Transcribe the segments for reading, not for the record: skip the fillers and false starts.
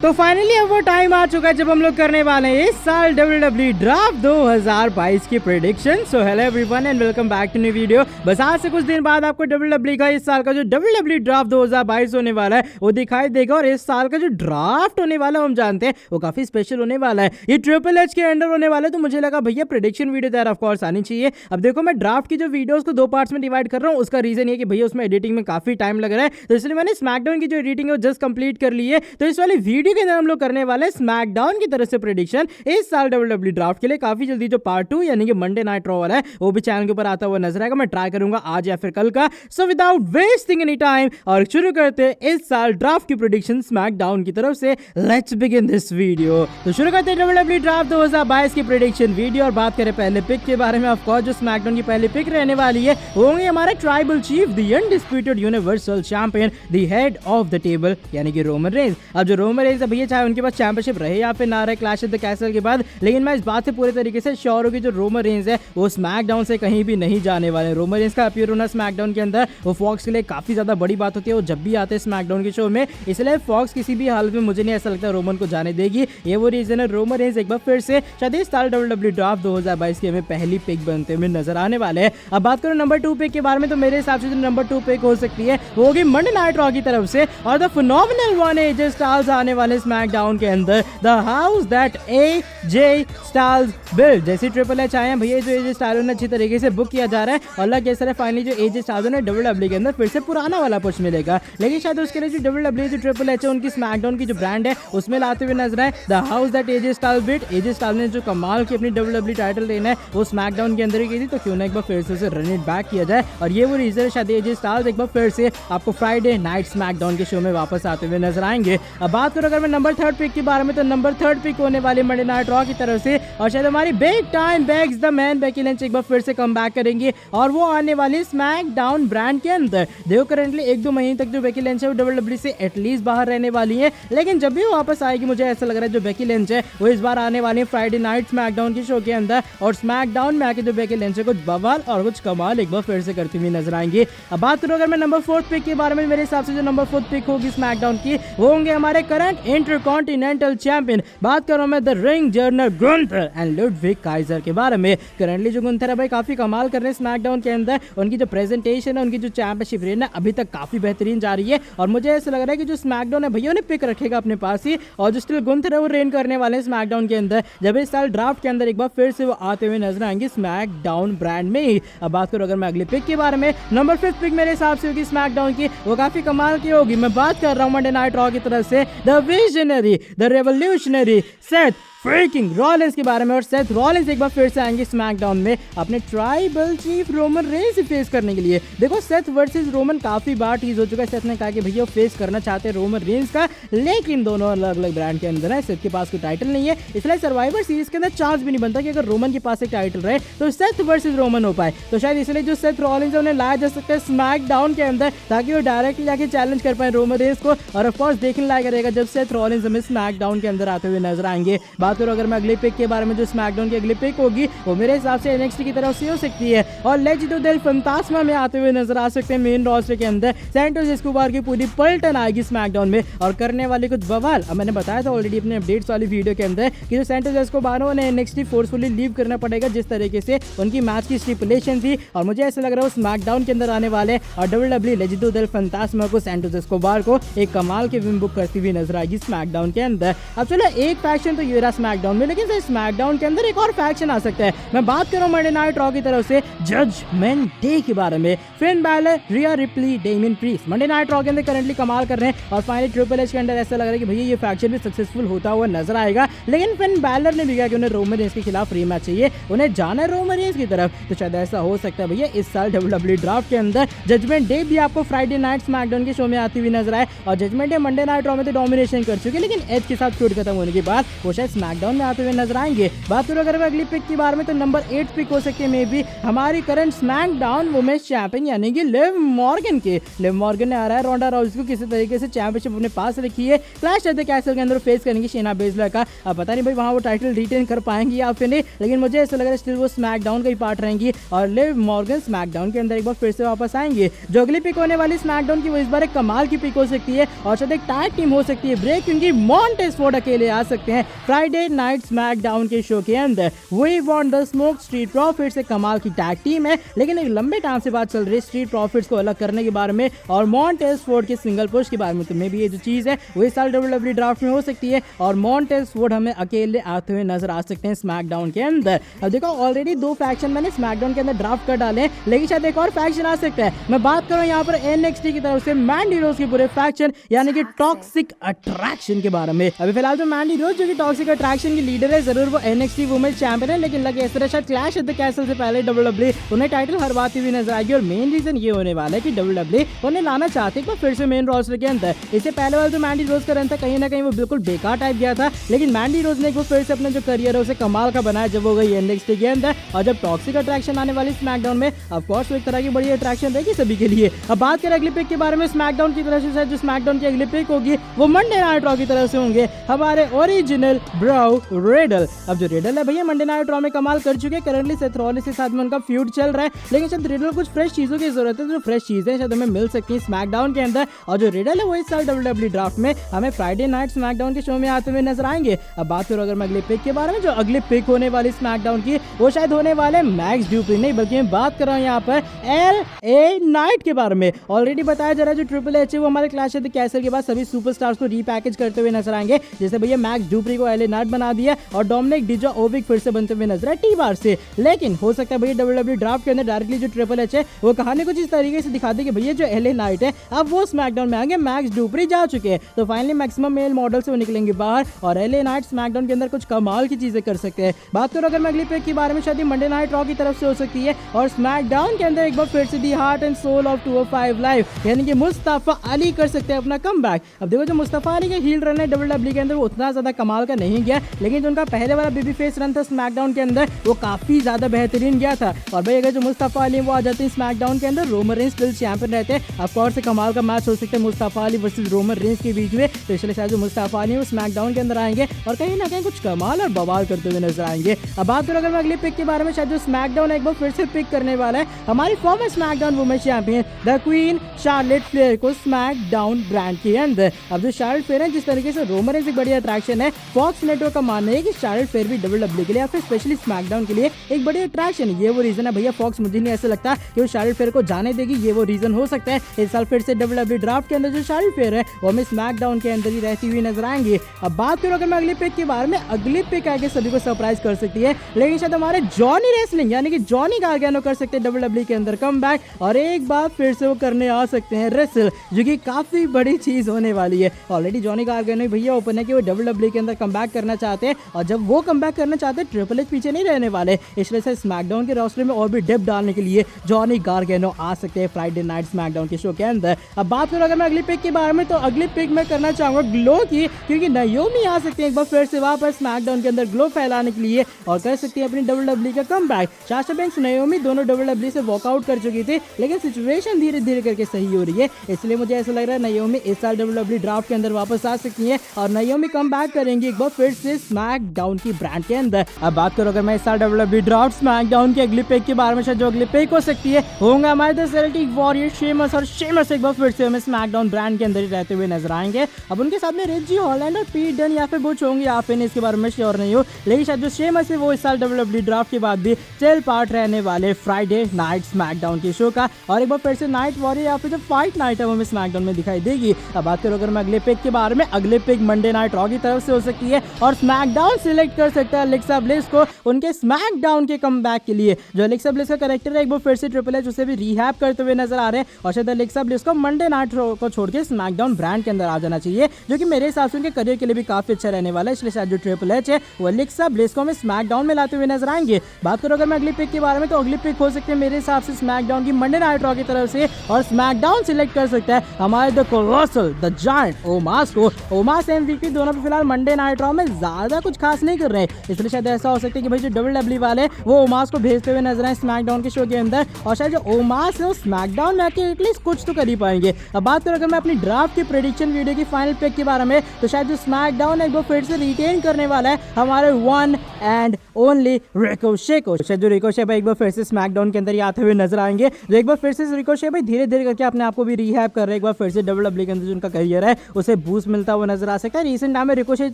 तो फाइनली अब वो टाइम आ चुका है जब हम लोग करने वाले हैं इस साल WWE ड्राफ्ट 2022 की prediction. So hello everyone and welcome back to new video. बस आज से कुछ दिन बाद आपको WWE का इस साल का जो WWE ड्राफ्ट 2022 होने वाला है वो दिखाई देगा। और इस साल का जो ड्राफ्ट होने वाला है हम जानते हैं वो काफी स्पेशल होने वाला है। ये ट्रिपल एच के अंडर होने वाला है, तो मुझे लगा भैया प्रेडिक्शन वीडियो तैयार ऑफ कोर्स आनी चाहिए। अब देखो मैं ड्राफ्ट की जो वीडियोस को दो पार्ट्स में डिवाइड कर रहा हूँ, उसका रीजन ये कि भैया उसमें एडिटिंग में काफी टाइम लग रहा है, तो इसलिए मैंने स्मैकडाउन की जो एडिटिंग है वो जस्ट कंप्लीट कर ली है। तो इस वाली वीडियो के अंदर हम लोग करने वाले स्मैकडाउन की तरफ से प्रेडिक्शन इस साल WWE ड्राफ्ट के लिए। काफी जल्दी जो पार्ट 2 यानी कि मंडे नाइट रॉ वाला है वो भी चैनल के ऊपर आता हुआ नजर आएगा। मैं ट्राई करूंगा आज या फिर कल का। So without wasting any time और शुरू करते हैं इस साल ड्राफ्ट की प्रेडिक्शन स्मैकडाउन की तरफ से। Let's begin this video. तो शुरू करते हैं WWE ड्राफ्ट 2022 की प्रेडिक्शन वीडियो। और बात करें पहले पिक के बारे में, ऑफ कोर्स जो स्मैकडाउन की पहली पिक रहने वाली है वो होंगे हमारे tribal chief, the undisputed universal champion, the head of the table यानी कि रोमन रेंज। अब जो रोमन रेंज है भैया, चाहे उनके पास चैंपियनशिप रहे या फिर ना रहे क्लैश ऑफ द कैसल के बाद, लेकिन मैं इस बात से पूरे तरीके से श्योर हूं कि जो रोमन रेंज है वो स्मैकडाउन से कहीं भी नहीं जाने वाले। रोमन रेंज का अपीयर होना स्मैकडाउन के अंदर वो फॉक्स के लिए काफी ज्यादा बड़ी बात होती है। वो जब भी आते हैं स्मैकडाउन के शो में, इसलिए फॉक्स किसी भी हाल में मुझे नहीं ऐसा लगता रोमन को जाने देगी। ये वो रीजन है। रोमन रेंज एक बार फिर से शायद इस साल WWE ड्राफ्ट 2022 की हमें पहली पिक बनते हुए नजर आने वाले हैं। अब बात करूं नंबर 2 पिक के बारे में, तो मेरे हिसाब से जो नंबर 2 पिक हो सकती है वो होगी मंडे नाइट रॉ की तरफ से। और the phenomenal one AJ Styles आने वाले स्मैकडाउन के अंदर, the house that AJ Styles build. जैसे ट्रिपल एच आए हैं भैया, जो एजे स्टाइल्स ने अच्छी तरीके से बुक किया जा रहा है और अल्लाह के सर फाइनली जो एजे स्टाइल्स ने WWE के अंदर फिर से पुराना वाला पुश मिलेगा। लेकिन शायद उसके लिए जो WWE जो ट्रिपल एच है उनकी स्मैकडाउन की जो ब्रांड है उसमें लाते हुए नजर आए the house that AJ Styles build. AJ Styles ने जो कमाल की अपनी WWE टाइटल लेना है वो स्मैकडाउन के अंदर ही की थी, तो क्यों ना एक बार फिर से उसे रन इट बैक किया जाए। और ये वो रीजन है शायद एजे स्टाइल्स एक बार फिर से आपको फ्राइडे नाइट स्मैकडाउन के शो में वापस आते हुए नजर आएंगे। अब बात करो अगर मैं नंबर 3 पिक के बारे में, तो नंबर 3 पिक होने वाली मंडे नाइट रॉ की तरफ से और शायद हमारी big time bags the man Becky Lynch एक बार फिर से कम बैक करेंगी और वो आने वाली स्मैकडाउन ब्रांड के अंदर। देखो करंटली 1-2 महीने तक जो बेकी लिंच है वो WWE से एटलीस्ट बाहर रहने वाली है, लेकिन जब भी वो वापस आएगी मुझे ऐसा लग रहा है जो बेकी लिंच है वो इस बार आने वाली है फ्राइडे नाइट स्मैकडाउन के शो के अंदर। और स्मैकडाउन में आके जो बेकी लिंच है कुछ बवाल और कुछ कमाल एक बार फिर से करती हुई नजर आएंगी। अब बात करूं अगर मैं नंबर 4 पिक के बारे में, मेरे हिसाब से जो नंबर 4 पिक होगी स्मैकडाउन की वो होंगे हमारे करंट इंटरकॉन्टिनेंटल चैंपियन। बात करूं मैं the ring general Gunther and Ludwig Kaiser के बारे में। करंटली जो गुंथर है भाई काफी कमाल कर रहे हैं स्मैकडाउन के अंदर। उनकी जो प्रेजेंटेशन है, उनकी जो चैंपियनशिप रेन है अभी तक काफी बेहतरीन जा रही है। और मुझे ऐसा लग रहा है कि जो स्मैकडाउन है भैया उन्हें पिक रखेगा अपने पास ही, और जो स्टिल गुंथर है वो रेन करने वाले हैं स्मैकडाउन के अंदर, जब इस साल ड्राफ्ट के अंदर एक बार फिर से वो आते हुए नजर आएंगे स्मैकडाउन ब्रांड में ही। अब बात करूं अगर मैं अगले पिक के बारे में, नंबर 5 पिक मेरे हिसाब से होगी स्मैकडाउन की, वो काफी कमाल की होगी। मैं बात कर रहा हूं मंडे नाइट रॉ की तरफ से the visionary, the revolutionary Seth freaking Rollins के बारे में। और सेथ रॉलिंस एक बार फिर से आएंगे स्मैकडाउन में अपने ट्राइबल चीफ रोमन रेंज से फेस करने के लिए। देखो सेथ वर्सेस रोमन काफी बार टीज हो चुका है। सेथ ने कहा कि भैया वो फेस करना चाहते हैं रोमन रेंज का, लेकिन दोनों अलग अलग ब्रांड के अंदर है। सेथ के पास कोई टाइटल नहीं है, इसलिए सर्वाइवर सीरीज के अंदर चांस भी नहीं बनता कि अगर रोमन के पास एक टाइटल रहे तो सेथ वर्सेस रोमन हो पाए। तो शायद इसलिए जो सेथ रॉलिंस है उन्हें लाया जा सकता है स्मैकडाउन के अंदर, ताकि वो डायरेक्टली आके चैलेंज कर पाए रोमन रेंज को। और ऑफ कोर्स देखने लायक रहेगा जब सेथ रॉलिंस हमें स्मैकडाउन के अंदर आते हुए नजर आएंगे। बात करो अगर मैं अगले पिक के बारे में, जो स्मैकडाउन की अगली पिक होगी वो मेरे हिसाब से NXT की तरफ से हो सकती है और लेजेंडो डेल फंटास्मा में आते हुए नजर आ सकते हैं मेन रोस्टर के अंदर। सैंटोस एस्कोबार की पूरी पलटन आएगी स्मैकडाउन में और करने वाले कुछ बवाल। अब मैंने बताया था ऑलरेडी अपने अपडेट्स वाली वीडियो के अंदर कि जो सैंटोस एस्कोबार ने NXT फोर्सफुली लीव करना पड़ेगा, जिस तरीके से उनकी मैच की स्टिपुलेशन थी। और मुझे ऐसा लग रहा है वो स्मैकडाउन के अंदर आने वाले और WWE लेजेंडो डेल फंटास्मा को, सैंटोस एस्कोबार को एक कमाल के विन बुक करती हुई नजर आएगी स्मैकडाउन के अंदर। अब चलो एक फैक्शन तो ये रहा स्मैकडाउन में, लेकिन स्मैकडाउन के अंदर एक और फैक्शन आ सकता है। मैं बात कर रहा हूं मंडे नाइट रॉ की तरफ से जजमेंट डे के बारे में। फिन बैलर, रिया replay, Damien priest Monday night raw के अंदर करंटली कमाल कर रहे हैं और फाइनली ट्रिपल एच के अंदर ऐसा लग रहा है कि भैया ये फैक्शन भी सक्सेसफुल होता हुआ नजर आएगा। लेकिन फिन बैलर ने भी कहा कि उन्हें रोमन रेंज के खिलाफ रीमैच चाहिए, उन्हें जाना है रोमन रेंज की तरफ। तो शायद ऐसा हो सकता है भैया इस साल WWE ड्राफ्ट के अंदर जजमेंट डे भी आपको फ्राइडे नाइट स्मैकडाउन के शो में आती हुई नजर आए। और judgment day Monday night Raw में तो डोमिनेशन कर चुके, लेकिन एज के साथ फ्यूड खत्म होने के बाद वो शायद स्मैकडाउन में आते हुए नजर आएंगे। बात करो अगर अगली पिक के बारे में, तो नंबर 8 पिक हो सकती है मे बी हमारी करंट स्मैकडाउन वुमेन्स चैंपियन यानी कि लिव मॉर्गन के। लिव मॉर्गन ने आ रहा है रोंडा राउजी को किसी तरीके से चैंपियनशिप अपने पास रखी है। क्लैश एट द कैसल के अंदर फेस करेंगे शेना बेजलर का। अब पता नहीं भाई वहां वो टाइटल रिटेन कर पाएंगी या फिर नहीं, लेकिन मुझे ऐसा लग रहा है स्टिल वो स्मैकडाउन का ही पार्ट रहेंगी और लिव मॉर्गन स्मैकडाउन के अंदर एक बार फिर से वापस आएंगे। जो अगली पिक होने वाली स्मैकडाउन की वो इस बार एक कमाल की पिक हो सकती है और शायद एक टैग टीम हो सकती है। लिए, क्योंकि मॉन्टेज फोर्ड अकेले आ सकते हैं फ्राइडे नाइट स्मैकडाउन के शो के अंदर। We want the smoke Street Profits से कमाल की टैग टीम है, लेकिन एक लंबे टाइम से बात चल रही है स्ट्रीट प्रॉफिट्स को अलग करने के बारे में और मॉन्टेज फोर्ड के सिंगल पुश के बारे में। तो मे भी ये जो चीज है वो इस साल WWE ड्राफ्ट में हो सकती है और मॉन्टेज फोर्ड हमें अकेले आते हुए नजर आ सकते हैं स्मैकडाउन के अंदर। अब देखो ऑलरेडी 2 फैक्शन मैंने स्मैकडाउन के अंदर ड्राफ्ट कर डाले, लेकिन शायद एक और फैक्शन आ सकता है। मैं बात कर रहा हूं यहाँ पर NXT की तरफ से मैंडी रोज के पूरे फैक्शन यानी कि टॉक्सिक अट्रैक्शन के बारे में। अभी फिलहाल तो मैंडी रोज जो कि टॉक्सिक अट्रैक्शन की लीडर है, जरूर वो NXT वुमेन्स चैंपियन है, लेकिन लगे इस तरह शायद क्लैश एट द कैसल से पहले WWE उन्हें टाइटल हरवाती हुई नजर आएगी। और मेन रीजन ये होने वाला है कि WWE उन्हें लाना चाहते हैं फिर से मेन रोस्टर के अंदर। इससे पहले वाला जो मैंडी रोज का रन था कहीं ना कहीं वो बिल्कुल बेकार टाइप गया था, लेकिन मैंडी रोज ने फिर से अपना जो करियर है उसे कमाल का बनाया जब वो गई NXT के अंदर। और जब टॉक्सिक अट्रैक्शन आने वाली स्मैकडाउन में ऑफ कोर्स एक तरह की बड़ी अट्रैक्शन रहेगी सभी के लिए। अब बात करें अगली पिक के बारे में, स्मैकडाउन की तरफ से जो स्मैकडाउन की अगली पिक होगी वो मंडे नाइट रॉ की तरफ से होंगे हमारे ओरिजिनल ब्रो रिडल। अब जो रिडल है भैया मंडे नाइट रॉ में कमाल कर चुके हैं, करंटली सेथ रॉलिंस के साथ में उनका फ्यूड चल रहा है, लेकिन शायद रिडल कुछ फ्रेश चीजों की जरूरत है, जो फ्रेश चीजें शायद हमें मिल सकती है स्मैकडाउन के अंदर। और जो रिडल है वो इस साल WWE ड्राफ्ट में हमें फ्राइडे नाइट स्मैकडाउन के शो में आते हुए नजर आएंगे। अब बात करो अगर मैं अगले पिक के बारे में, जो अगली पिक होने वाली स्मैकडाउन की वो शायद होने वाले मैक्स ड्यूप्री नहीं, बल्कि मैं बात कर रहा हूँ यहाँ पर LA नाइट के बारे में। ऑलरेडी बताया जा रहा है जो ट्रिपल एच है वो हमारे क्लैश एट द कैसल के बाद सभी सुपरस्टार्स को रीपैकेज करते हुए नजर आएंगे। जैसे भैया मैक्स ड्यूप्री को LA नाइट बना दिया और डोमिनिक डिजाकोविक फिर से बनते हुए नजर है T-बार से। लेकिन हो सकता है भैया WWE ड्राफ्ट के अंदर डायरेक्टली जो ट्रिपल एच है वो कहानी कुछ इस तरीके से दिखा दे कि भैया जो LA नाइट है अब वो स्मैकडाउन में आएंगे, मैक्स ड्यूप्री जा चुके हैं, तो फाइनली मैक्सिमम मेल मॉडल से वो निकलेंगे बाहर और LA नाइट स्मैकडाउन के अंदर कुछ कमाल की चीजें कर सकते हैं। बात करो अगर मैं अगली पिक के बारे में, शायद मंडे नाइट रॉ की तरफ से हो सकती है और स्मैकडाउन के अंदर एक बार फिर से the heart and soul of 205 live यानी कि मुस्तफा अली कर सकते हैं अपना कमबैक। अब देखो जो मुस्तफा अली का हील रन है WWE के अंदर वो उतना ज्यादा कमाल का नहीं गया, लेकिन जो उनका पहले वाला बेबी फेस रन था स्मैकडाउन के अंदर वो काफी ज्यादा बेहतरीन गया था। और भाई अगर जो मुस्तफा अली वो आ जाते हैं स्मैकडाउन के अंदर, रोमन रेंज स्टिल चैंपियन रहते हैं, ऑफ कोर्स कमाल का मैच हो सकता है Mustafa Ali versus Roman Reigns के बीच में। तो इसलिए शायद जो मुस्तफा अली वो स्मैकडाउन के अंदर आएंगे और कहीं ना कहीं कुछ कमाल और बवाल करते हुए नजर आएंगे। अब बात करो अगर मैं अगली पिक के बारे में, शायद जो स्मैकडाउन एक बार फिर से पिक करने वाला है हमारी farmer SmackDown women champion the queen Charlotte Flair को स्मैकडाउन ब्रांड के अंदर। अब जो शार्लेट फ्लेयर है जिस तरीके से रोमन रेंज एक बड़ी अट्रैक्शन है, फॉक्स नेटवर्क का मानना है कि शार्लेट फ्लेयर भी WWE के लिए या फिर स्पेशली स्मैकडाउन के लिए एक बड़ी अट्रैक्शन है। ये वो रीजन है भैया, फॉक्स मुझे नहीं ऐसा लगता कि वो शार्लेट फ्लेयर को जाने देगी, ये वो रीजन हो सकता है। इस साल फिर से WWE ड्राफ्ट के अंदर जो शार्लेट फ्लेयर है वो हमें स्मैकडाउन के अंदर ही रहती हुई नजर आएंगे। अब बात करो अगर मैं अगली पिक के बारे में, अगली पिक आगे सभी को सरप्राइज कर सकती है, लेकिन शायद हमारे जॉनी रेसलिंग यानी कि जॉनी गार्गैनो कर सकते हैं WWE के अंदर कमबैक और एक बार फिर से वो करने आ सकते हैं रेसल, जो कि काफी बड़ी चीज होने वाली है। ऑलरेडी जॉनी गार्गैनो भैया ओपन है कि वो WWE के अंदर कमबैक करना चाहते हैं और जब वो कमबैक करना चाहते हैं ट्रिपल एच पीछे नहीं रहने वाले, इसलिए से स्मैकडाउन के रोस्टर में और भी डेप्थ डालने के लिए जॉनी गार्गैनो आ सकते हैं फ्राइडे नाइट स्मैकडाउन के शो के अंदर। अब बात करो अगर मैं अगली पिक के बारे में, तो अगली पिक मैं करना चाहूंगा ग्लो की, क्योंकि नायोमी आ सकते हैं एक बार फिर से वापस स्मैकडाउन के अंदर ग्लो फैलाने के लिए और कर सकती है अपनी WWE का कमबैक। साशा बैंक्स नायोमी दोनों WWE से वॉकआउट कर चुकी थी, लेकिन सिचुएशन धीरे धीरे करके सही हो रही है, इसलिए मुझे ऐसा लग रहा है नायोमी इस साल WWE ड्राफ्ट के अंदर वापस आ सकती है और नायोमी कमबैक करेंगी एक बार फिर से स्मैकडाउन की ब्रांड के अंदर। अब बात करो अगर मैं इस साल WWE ड्राफ्ट स्मैकडाउन की अगली पिक के बारे में, शायद जो अगली पिक हो सकती है होंगे हमारे द सेल्टिक वॉरियर शेमस, और शेमस एक बार फिर से हमें स्मैकडाउन ब्रांड के अंदर ही रहते हुए नजर आएंगे। अब उनके साथ में रिची हॉलैंड और पीट डन या फिर बुच होंगे, या फिर इसके बारे में श्योर नहीं हो, लेकिन शायद जो शेमस है वो इस साल WWE ड्राफ्ट के बाद भी चल पार्ट रहने वाले फ्राइडे नाइट स्मैकडाउन के शो का और एक बार फिर से नाइट वॉरियर या फिर जो फाइट नाइट है वो हमें स्मैकडाउन में दिखाई देगी। अब बात करो अगर मैं अगले पिक के बारे में, अगले पिक मंडे नाइट रॉ की तरफ से हो सकती है और स्मैकडाउन सिलेक्ट कर सकता है एलेक्सा ब्लिस को उनके स्मैकडाउन के कमबैक के लिए। जो एलेक्सा ब्लिस का कैरेक्टर है एक बार फिर से ट्रिपल एच उसे भी रिहैब करते हुए नजर आ रहे हैं और शायद एलेक्सा ब्लिस को मंडे नाइट रॉ को छोड़ के स्मैकडाउन ब्रांड के अंदर आ जाना चाहिए, जो कि मेरे हिसाब से उनके करियर के लिए भी काफी अच्छा रहने वाला है। इसलिए शायद जो ट्रिपल एच है वो एलेक्सा ब्लिस को हमें स्मैकडाउन में लाते हुए नजर आएंगे। बात करो अगर मैं अगली पिक के बारे में, तो अगली पिक हो सकती है मेरे हिसाब से स्मैकडाउन की मंडे नाइट रॉ की तरफ से और स्मैकडाउन सिलेक्ट कर सकता है हमारे the colossal the giant Omos को। ओमास एमवीपी दोनों पे फिलहाल मंडे नाइट रॉ में ज्यादा कुछ खास नहीं कर रहे हैं, इसलिए शायद ऐसा हो सकता है कि भाई जो WWE वाले वो ओमास को भेजते हुए नजर आए स्मैकडाउन के शो के अंदर और शायद जो ओमास है वो स्मैकडाउन में आके एटलीस्ट कुछ तो कर ही पाएंगे। अब बात करो अगर मैं अपनी ड्राफ्ट की प्रेडिक्शन वीडियो की फाइनल पिक के बारे में, तो शायद जो स्मैकडाउन एक बार फिर से रिटेन करने वाला है हमारे वन एंड ओनली रिकोशे को। शायद जो रिकोशे भाई एक बार फिर से स्मैकडाउन के अंदर ही आते हुए नजर आएंगे, जो एक बार फिर से रिकोशे भाई धीरे धीरे करके अपने आप को भी रिहैब कर रहे हैं, एक बार फिर से WWE के अंदर जो उनका करियर है उसे बूस्ट मिलता हुआ नजर आ सकता है। रिसेंट टाइम में रिकोशेट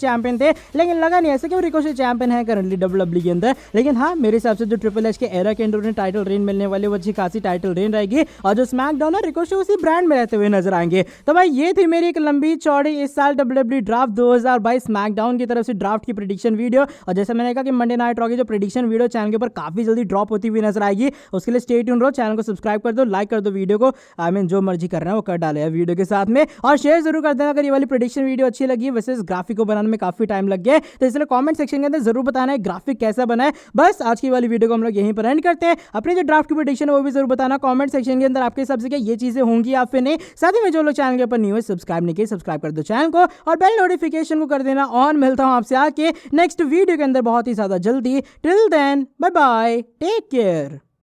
चैंपियन थे, लेकिन लगा नहीं ऐसा कि वो रिकोशेट चैंपियन है करंटली WWE के अंदर। लेकिन हाँ, मेरे हिसाब से जो ट्रिपल एच के एरा के अंदर उन्हें टाइटल रेन मिलने वाली वो अच्छी खासी टाइटल रेन रहेगी, और जो स्मैकडाउन है रिकोशेट उसी ब्रांड में रहते हुए नजर आएंगे। तो भाई ये थी मेरी एक लंबी चौड़ी इस साल WWE ड्राफ्ट 2022 स्मैकडाउन की तरफ से ड्राफ्ट की प्रेडिक्शन वीडियो। और जैसे मैंने कहा कि मंडे नाइट रॉ की जो प्रेडिक्शन वीडियो चैनल के ऊपर काफी जल्दी ड्रॉप होती हुई नजर आएगी, उसके लिए स्टे ट्यून रहो, चैनल को सब्सक्राइब कर दो, लाइक कर दो वीडियो को, आई मीन जो मर्जी कर रहे हैं वो कर डाले वीडियो के साथ में, और शेयर जरूर कर देना अगर ये वाली प्रेडिक्शन वीडियो अच्छी लगी। वैसे इस ग्राफिक को बनाने में काफी टाइम लग गया है, तो इसलिए कमेंट सेक्शन के अंदर जरूर बताना है ग्राफिक कैसा बना है। बस आज की वाली वीडियो को हम लोग यहीं पर एंड करते हैं। अपनी जो ड्राफ्ट की प्रेडिक्शन है वो भी जरूर बताना कमेंट सेक्शन के अंदर, आपके हिसाब से क्या ये चीजें होंगी या फिर नहीं। साथ ही में जो लोग चैनल के ऊपर न्यू है, सब्सक्राइब नहीं किए, सब्सक्राइब कर दो चैनल को और बेल नोटिफिकेशन को कर देना ऑन। मिलता हूं आपसे आके नेक्स्ट वीडियो के अंदर बहुत ही ज्यादा जल्दी। Till then bye bye, take care.